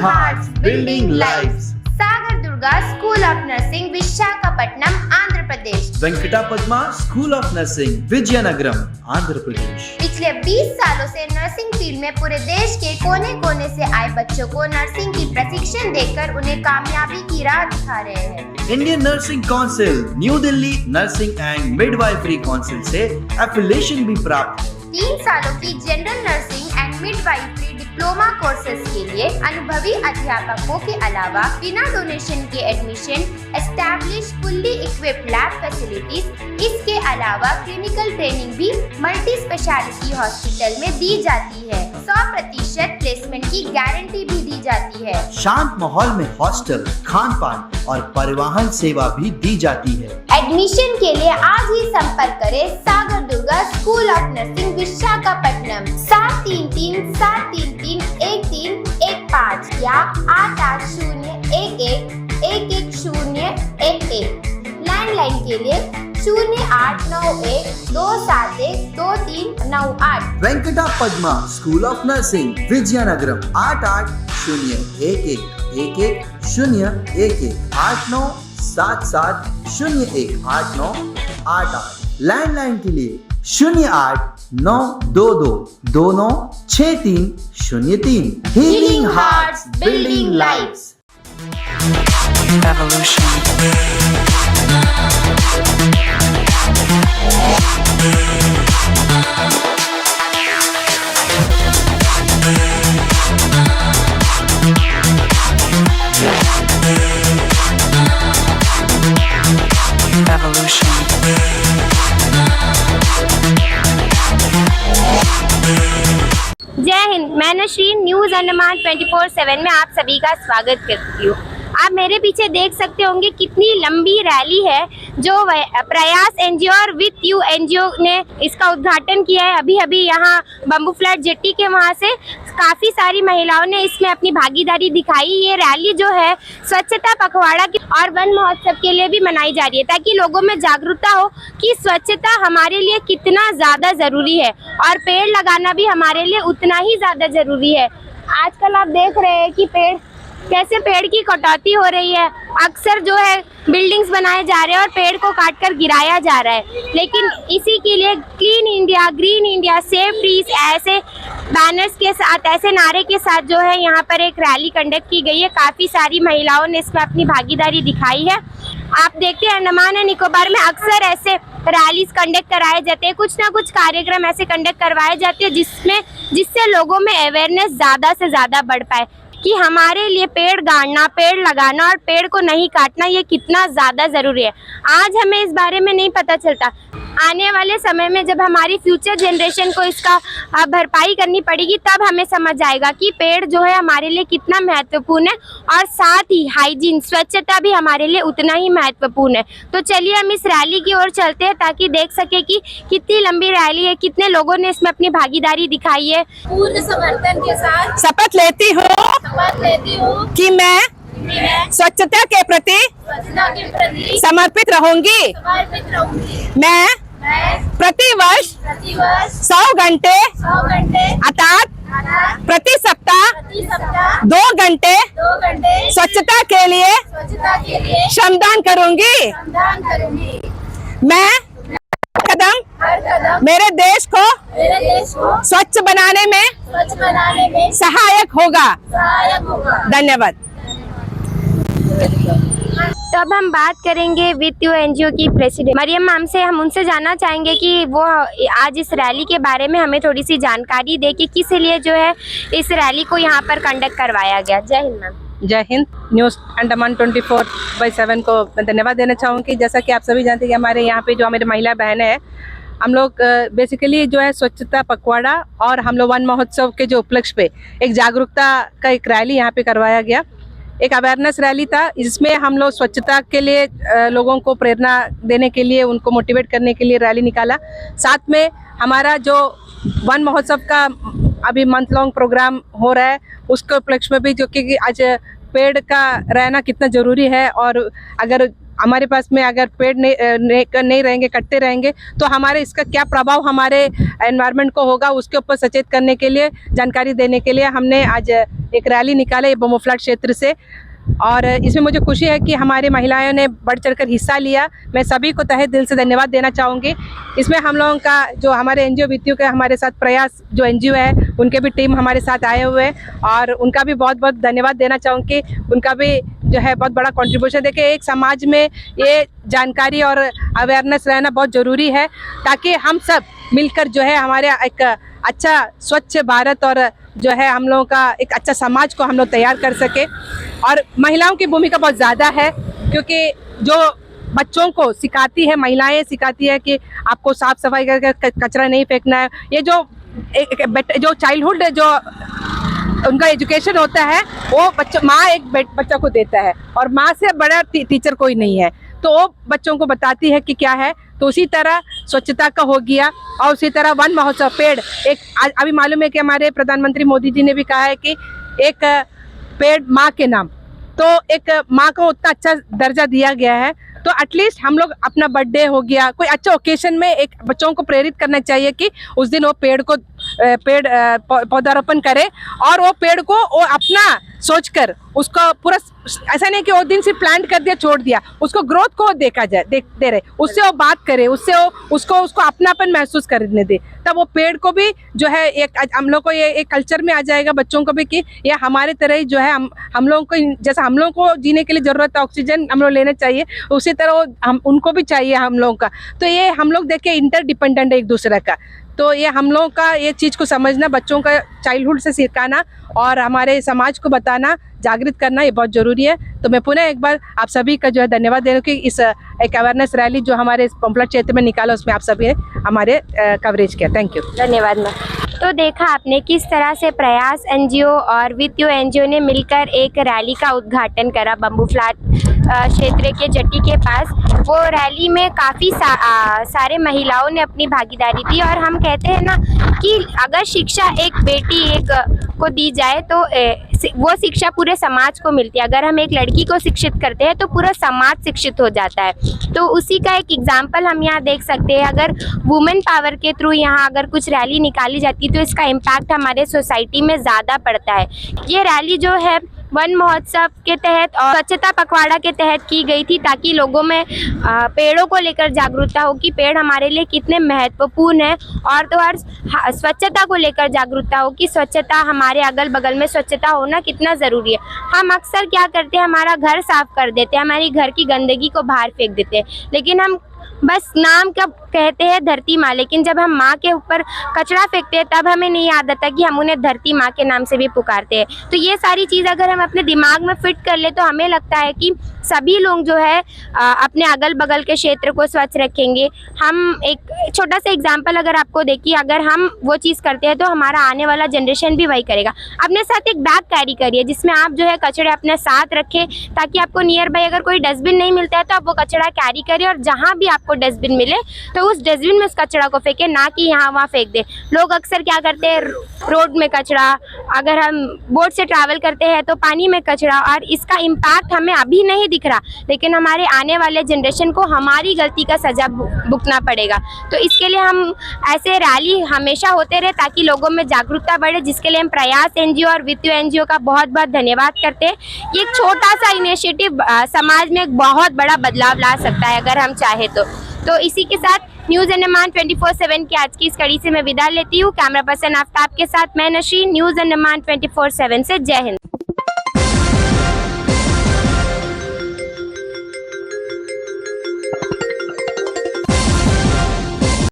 hearts, building lives. Sagar Durga school of nursing Visakhapatnam Andhra Pradesh. Venkata Padma school of nursing Vizianagaram Andhra Pradesh. पिछले 20 सालों से नर्सिंग फील्ड में पूरे देश के कोने कोने से आए बच्चों को नर्सिंग की प्रशिक्षण देकर उन्हें कामयाबी की राह दिखा रहे हैं। Indian nursing council, new Delhi nursing and midwifery council से एफिलिएशन भी प्राप्त है। 3 सालों की general nursing and midwifery diploma courses के लिए अनुभवी अध्यापकों के अलावा बिना डोनेशन के admission, establish fully equipped lab facilities, इसके अलावा क्लिनिकल ट्रेनिंग भी मल्टी स्पेशलिटी हॉस्पिटल में दी जाती है। 100% प्लेसमेंट की गारंटी भी दी जाती है। शांत माहौल में हॉस्टल, खान पान और परिवहन सेवा भी दी जाती है। एडमिशन के लिए आज ही संपर्क करें Sagar Durga school of nursing Visakhapatnam 7337331315 या 8801111011। लैंडलाइन के लिए 0891271239 Venkata Padma school of nursing Vizianagaram 8801111011 8977018988। Landline के लिए 089222296303। Healing hearts, building lives. Evolution. Evolution. जय हिंद। मैं नशरीन न्यूज अंडमान 24/7 में आप सभी का स्वागत करती हूँ। आप मेरे पीछे देख सकते होंगे कितनी लंबी रैली है जो प्रयास एनजीओ और विथ यू एनजीओ ने इसका उद्घाटन किया है। अभी अभी यहाँ बम्बू फ्लैट जेट्टी के वहाँ से काफ़ी सारी महिलाओं ने इसमें अपनी भागीदारी दिखाई। ये रैली जो है स्वच्छता पखवाड़ा की और वन महोत्सव के लिए भी मनाई जा रही है ताकि लोगों में जागरूकता हो कि स्वच्छता हमारे लिए कितना ज़्यादा ज़रूरी है और पेड़ लगाना भी हमारे लिए उतना ही ज़्यादा ज़रूरी है। आजकल आप देख रहे हैं कि कैसे पेड़ की कटौती हो रही है। अक्सर जो है बिल्डिंग्स बनाए जा रहे हैं और पेड़ को काटकर गिराया जा रहा है, लेकिन इसी के लिए clean India, green India, save trees ऐसे बैनर्स के साथ, ऐसे नारे के साथ जो है यहाँ पर एक रैली कंडक्ट की गई है। काफ़ी सारी महिलाओं ने इसमें अपनी भागीदारी दिखाई है। आप देखते हैं अंडमान एंड निकोबार में अक्सर ऐसे रैलीज कंडक्ट कराए जाते हैं, कुछ ना कुछ कार्यक्रम ऐसे कंडक्ट करवाए जाते हैं जिससे लोगों में अवेयरनेस ज़्यादा से ज़्यादा बढ़ पाए कि हमारे लिए पेड़ गाड़ना, पेड़ लगाना और पेड़ को नहीं काटना ये कितना ज़्यादा ज़रूरी है। आज हमें इस बारे में नहीं पता चलता। आने वाले समय में जब हमारी फ्यूचर जनरेशन को इसका भरपाई करनी पड़ेगी तब हमें समझ आएगा कि पेड़ जो है हमारे लिए कितना महत्वपूर्ण है और साथ ही हाइजीन, स्वच्छता भी हमारे लिए उतना ही महत्वपूर्ण है। तो चलिए हम इस रैली की ओर चलते हैं ताकि देख सके कि कितनी लंबी रैली है, कितने लोगों ने इसमें अपनी भागीदारी दिखाई है। पूर्ण समर्थन के साथ शपथ लेती हूँ कि मैं स्वच्छता के प्रति समर्पित रहूंगी। मैं प्रतिवर्ष 100 घंटे अर्थात प्रति सप्ताह 2 घंटे स्वच्छता के लिए श्रमदान करूंगी। मैं कदम मेरे देश को स्वच्छ बनाने में सहायक होगा। धन्यवाद। तो अब हम बात करेंगे विथ यू एनजीओ की प्रेसिडेंट मरियम मैम से। हम उनसे जानना चाहेंगे कि वो आज इस रैली के बारे में हमें थोड़ी सी जानकारी दे कि किस लिए जो है इस रैली को यहाँ पर कंडक्ट करवाया गया। जय हिंद मैम। जय हिंद। न्यूज़ अंडमान 24/7 को मैं धन्यवाद देना चाहूँगी। जैसा कि आप सभी जानते हैं कि हमारे यहाँ पे जो हमारे महिला बहनें हैं, हम लोग बेसिकली जो है स्वच्छता पखवाड़ा और हम लोग वन महोत्सव के जो उपलक्ष्य पे एक जागरूकता का एक रैली यहाँ पे करवाया गया। एक अवेयरनेस रैली था, इसमें हम लोग स्वच्छता के लिए लोगों को प्रेरणा देने के लिए, उनको मोटिवेट करने के लिए रैली निकाला। साथ में हमारा जो वन महोत्सव का अभी मंथ लॉन्ग प्रोग्राम हो रहा है उसके उपलक्ष्य में भी, जो कि आज पेड़ का रहना कितना ज़रूरी है और अगर हमारे पास में अगर पेड़ नहीं रहेंगे, कटते रहेंगे, तो हमारे इसका क्या प्रभाव हमारे एनवायरनमेंट को होगा, उसके ऊपर सचेत करने के लिए, जानकारी देने के लिए हमने आज एक रैली निकाले बोमोफ्लाट क्षेत्र से। और इसमें मुझे खुशी है कि हमारी महिलाओं ने बढ़ चढ़कर हिस्सा लिया। मैं सभी को तहे दिल से धन्यवाद देना चाहूँगी। इसमें हम लोगों का जो हमारे एनजीओ वित्तियों के हमारे साथ प्रयास जो एनजीओ है, उनके भी टीम हमारे साथ आए हुए हैं और उनका भी बहुत बहुत धन्यवाद देना चाहूँगी। उनका भी जो है बहुत बड़ा कंट्रीब्यूशन। देखिए, एक समाज में ये जानकारी और अवेयरनेस रहना बहुत ज़रूरी है, ताकि हम सब मिलकर जो है हमारे एक अच्छा स्वच्छ भारत और जो है हम लोगों का एक अच्छा समाज को हम लोग तैयार कर सके। और महिलाओं की भूमिका बहुत ज़्यादा है, क्योंकि जो बच्चों को सिखाती है, महिलाएं सिखाती है कि आपको साफ सफाई करके कचरा नहीं फेंकना है। ये जो चाइल्डहुड जो उनका एजुकेशन होता है, वो माँ एक बच्चा को देता है और माँ से बड़ा टीचर कोई नहीं है, तो वो बच्चों को बताती है कि क्या है। तो उसी तरह स्वच्छता का हो गया और उसी तरह वन महोत्सव पेड़ एक अभी मालूम है कि हमारे प्रधानमंत्री मोदी जी ने भी कहा है कि एक पेड़ माँ के नाम, तो एक माँ को उतना अच्छा दर्जा दिया गया है। तो एटलीस्ट हम लोग अपना बर्थडे हो गया, कोई अच्छा ओकेशन में एक बच्चों को प्रेरित करना चाहिए कि उस दिन वो पेड़ पौधारोपण करे और वो पेड़ को वो अपना सोचकर उसको पूरा, ऐसा नहीं कि वो दिन से प्लांट कर दिया छोड़ दिया, उसको ग्रोथ को देखा जाए, दे रहे, उससे वो बात करे, उससे वो उसको अपनापन महसूस करने दे, तब वो पेड़ को भी जो है एक हम लोग को ये एक कल्चर में आ जाएगा बच्चों को भी कि ये हमारे तरह ही जो है हम लोगों को, जैसा हम लोगों को जीने के लिए ज़रूरत है ऑक्सीजन हम लोग लेने चाहिए, उसी तरह हम उनको भी चाहिए हम लोगों का। तो ये हम लोग देखे इंटरडिपेंडेंट है एक दूसरे का। तो ये हम लोगों का ये चीज़ को समझना, बच्चों का चाइल्डहुड से सिखाना और हमारे समाज को बताना, जागृत करना, ये बहुत ज़रूरी है। तो मैं पुनः एक बार आप सभी का जो है धन्यवाद दे रही हूँ कि इस एक अवेयरनेस रैली जो हमारे इस बोमोफ्लाट क्षेत्र में निकाला, उसमें आप सभी ने हमारे कवरेज किया। Thank you. धन्यवाद मैम। तो देखा आपने किस तरह से प्रयास एनजीओ और विथ यू एनजीओ ने मिलकर एक रैली का उद्घाटन करा बोमोफ्लाट क्षेत्र के जट्टी के पास। वो रैली में काफ़ी सारे महिलाओं ने अपनी भागीदारी दी और हम कहते हैं ना कि अगर शिक्षा एक बेटी को दी जाए तो वो शिक्षा पूरे समाज को मिलती है। अगर हम एक लड़की को शिक्षित करते हैं तो पूरा समाज शिक्षित हो जाता है। तो उसी का एक एग्जाम्पल हम यहाँ देख सकते हैं। अगर वुमेन पावर के थ्रू यहाँ अगर कुछ रैली निकाली जाती तो इसका इम्पैक्ट हमारे सोसाइटी में ज़्यादा पड़ता है। ये रैली जो है वन महोत्सव के तहत और स्वच्छता पखवाड़ा के तहत की गई थी, ताकि लोगों में पेड़ों को लेकर जागरूकता हो कि पेड़ हमारे लिए कितने महत्वपूर्ण है, और तो और स्वच्छता को लेकर जागरूकता हो कि स्वच्छता हमारे अगल बगल में स्वच्छता होना कितना ज़रूरी है। हम अक्सर क्या करते हैं, हमारा घर साफ कर देते हैं, हमारी घर की गंदगी को बाहर फेंक देते हैं, लेकिन हम बस नाम का कहते हैं धरती माँ, लेकिन जब हम माँ के ऊपर कचरा फेंकते हैं तब हमें नहीं याद आता कि हम उन्हें धरती माँ के नाम से भी पुकारते हैं। तो ये सारी चीज़ अगर हम अपने दिमाग में फिट कर ले तो हमें लगता है कि सभी लोग जो है अपने अगल बगल के क्षेत्र को स्वच्छ रखेंगे। हम एक छोटा सा एग्जाम्पल अगर आपको देखिए, अगर हम वो चीज़ करते हैं तो हमारा आने वाला जनरेशन भी वही करेगा। अपने साथ एक बैग कैरी करिए जिसमें आप जो है कचड़े अपने साथ रखें, ताकि आपको नियर बाई अगर कोई डस्टबिन नहीं मिलता है तो आप वो कचड़ा कैरी करिए और जहाँ भी आपको डस्टबिन मिले तो उस डस्टबिन में उस कचड़ा को फेंके, ना कि यहाँ वहाँ फेंक दे। लोग अक्सर क्या करते हैं, रोड में कचरा, अगर हम बोट से ट्रैवल करते हैं तो पानी में कचरा, और इसका इम्पैक्ट हमें अभी नहीं दिख रहा, लेकिन हमारे आने वाले जनरेशन को हमारी गलती का सजा भुगतना पड़ेगा। तो इसके लिए हम ऐसे रैली हमेशा होते रहे ताकि लोगों में जागरूकता बढ़े, जिसके लिए हम प्रयास एनजीओ और विथ यू एनजीओ का बहुत बहुत धन्यवाद करते हैं। ये एक छोटा सा इनिशिएटिव समाज में एक बहुत बड़ा बदलाव ला सकता है अगर हम चाहे तो इसी के साथ न्यूज़ अंडमान 24/7 की आज की इस कड़ी से मैं विदा लेती हूँ। कैमरा पर्सन आफ्ताब के साथ मैं नशीन, न्यूज़ अंडमान 24/7 से। जय हिंद।